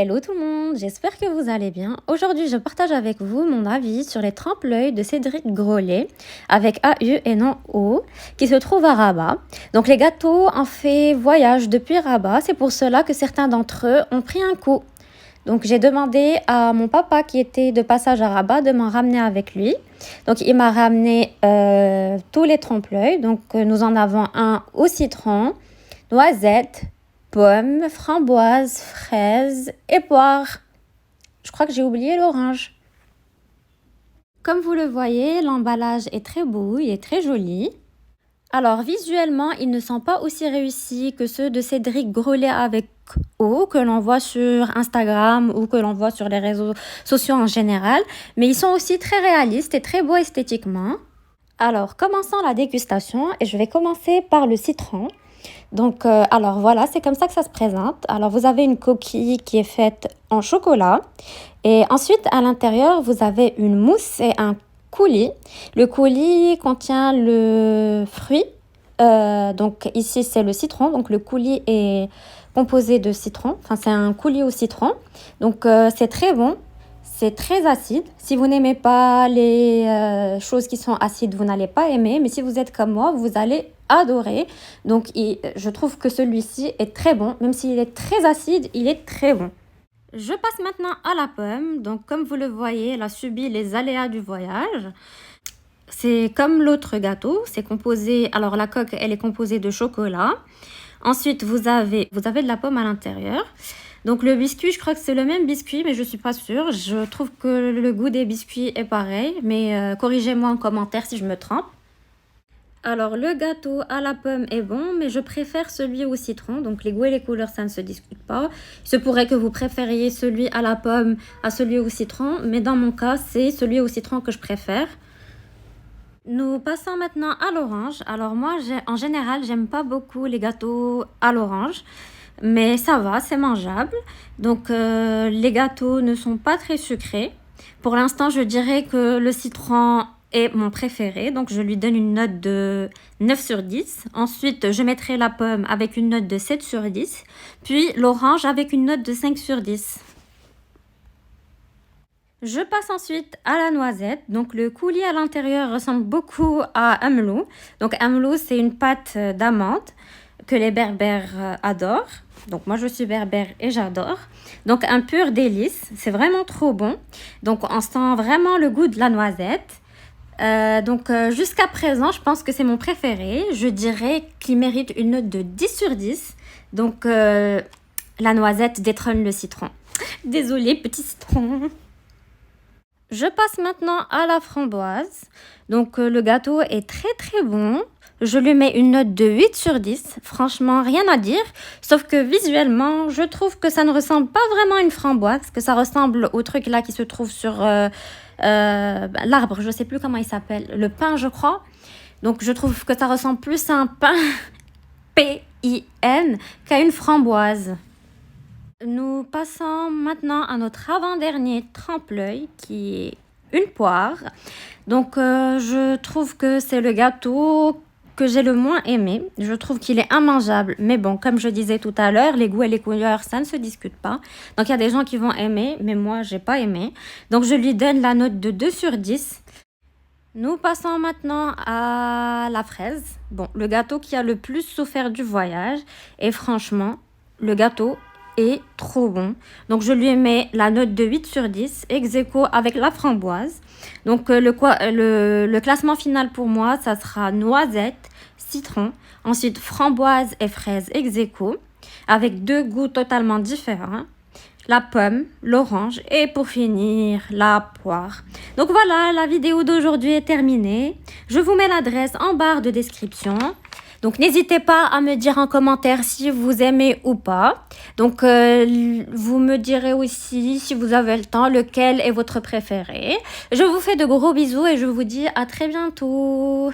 Hello tout le monde, j'espère que vous allez bien. Aujourd'hui, je partage avec vous mon avis sur les trempe-l'œil de Cédric Grolet avec AU et non O qui se trouve à Rabat. Donc les gâteaux ont fait voyage depuis Rabat, c'est pour cela que certains d'entre eux ont pris un coup. Donc j'ai demandé à mon papa qui était de passage à Rabat de m'en ramener avec lui. Donc il m'a ramené tous les trempe-l'œil. Donc nous en avons un au citron, noisette, pommes, framboises, fraises et poires. Je crois que j'ai oublié l'orange. Comme vous le voyez, l'emballage est très beau, il est très joli. Alors visuellement, ils ne sont pas aussi réussis que ceux de Cédric Grolet avec O que l'on voit sur Instagram ou que l'on voit sur les réseaux sociaux en général, mais ils sont aussi très réalistes et très beaux esthétiquement. Alors commençons la dégustation et je vais commencer par le citron. Donc, alors voilà, c'est comme ça que ça se présente. Alors, vous avez une coquille qui est faite en chocolat. Et ensuite, à l'intérieur, vous avez une mousse et un coulis. Le coulis contient le fruit. Donc, ici, c'est le citron. Donc, le coulis est composé de citron. Enfin, c'est un coulis au citron. Donc, c'est très bon. C'est très acide. Si vous n'aimez pas les choses qui sont acides, vous n'allez pas aimer. Mais si vous êtes comme moi, vous allez adorer. Donc, je trouve que celui-ci est très bon. Même s'il est très acide, il est très bon. Je passe maintenant à la pomme. Donc, comme vous le voyez, elle a subi les aléas du voyage. C'est comme l'autre gâteau. C'est composé... Alors, la coque, elle est composée de chocolat. Ensuite, vous avez de la pomme à l'intérieur. Donc le biscuit, je crois que c'est le même biscuit, mais je ne suis pas sûre. Je trouve que le goût des biscuits est pareil, mais corrigez-moi en commentaire si je me trompe. Alors le gâteau à la pomme est bon, mais je préfère celui au citron. Donc les goûts et les couleurs, ça ne se discute pas. Il se pourrait que vous préfériez celui à la pomme à celui au citron, mais dans mon cas, c'est celui au citron que je préfère. Nous passons maintenant à l'orange. Alors moi, en général, j'aime pas beaucoup les gâteaux à l'orange. Mais ça va, c'est mangeable. Donc, les gâteaux ne sont pas très sucrés. Pour l'instant, je dirais que le citron est mon préféré. Donc, je lui donne une note de 9 sur 10. Ensuite, je mettrai la pomme avec une note de 7 sur 10. Puis, l'orange avec une note de 5 sur 10. Je passe ensuite à la noisette. Donc, le coulis à l'intérieur ressemble beaucoup à amlou. Donc, amlou, c'est une pâte d'amande que les berbères adorent. Donc moi je suis berbère et j'adore. Donc un pur délice, c'est vraiment trop bon. Donc on sent vraiment le goût de la noisette. Jusqu'à présent, je pense que c'est mon préféré. Je dirais qu'il mérite une note de 10 sur 10. Donc la noisette détrône le citron. Désolée, petit citron. Je passe maintenant à la framboise. Donc le gâteau est très très bon. Je lui mets une note de 8 sur 10. Franchement, rien à dire. Sauf que visuellement, je trouve que ça ne ressemble pas vraiment à une framboise. Que ça ressemble au truc là qui se trouve sur l'arbre. Je ne sais plus comment il s'appelle. Le pain, je crois. Donc, je trouve que ça ressemble plus à un pain P-I-N qu'à une framboise. Nous passons maintenant à notre avant-dernier trempe-l'œil qui est une poire. Donc, je trouve que c'est le gâteau que j'ai le moins aimé. Je trouve qu'il est immangeable. Mais bon, comme je disais tout à l'heure, les goûts et les couleurs, ça ne se discute pas. Donc, il y a des gens qui vont aimer, mais moi, j'ai pas aimé. Donc, je lui donne la note de 2 sur 10. Nous passons maintenant à la fraise. Bon, le gâteau qui a le plus souffert du voyage. Et franchement, le gâteau est trop bon. Donc, je lui mets la note de 8 sur 10, ex aequo avec la framboise. Donc, le classement final pour moi, ça sera noisette, citron, ensuite framboise et fraise ex aequo, avec deux goûts totalement différents. La pomme, l'orange et pour finir, la poire. Donc voilà, la vidéo d'aujourd'hui est terminée. Je vous mets l'adresse en barre de description. Donc n'hésitez pas à me dire en commentaire si vous aimez ou pas. Donc vous me direz aussi si vous avez le temps lequel est votre préféré. Je vous fais de gros bisous et je vous dis à très bientôt.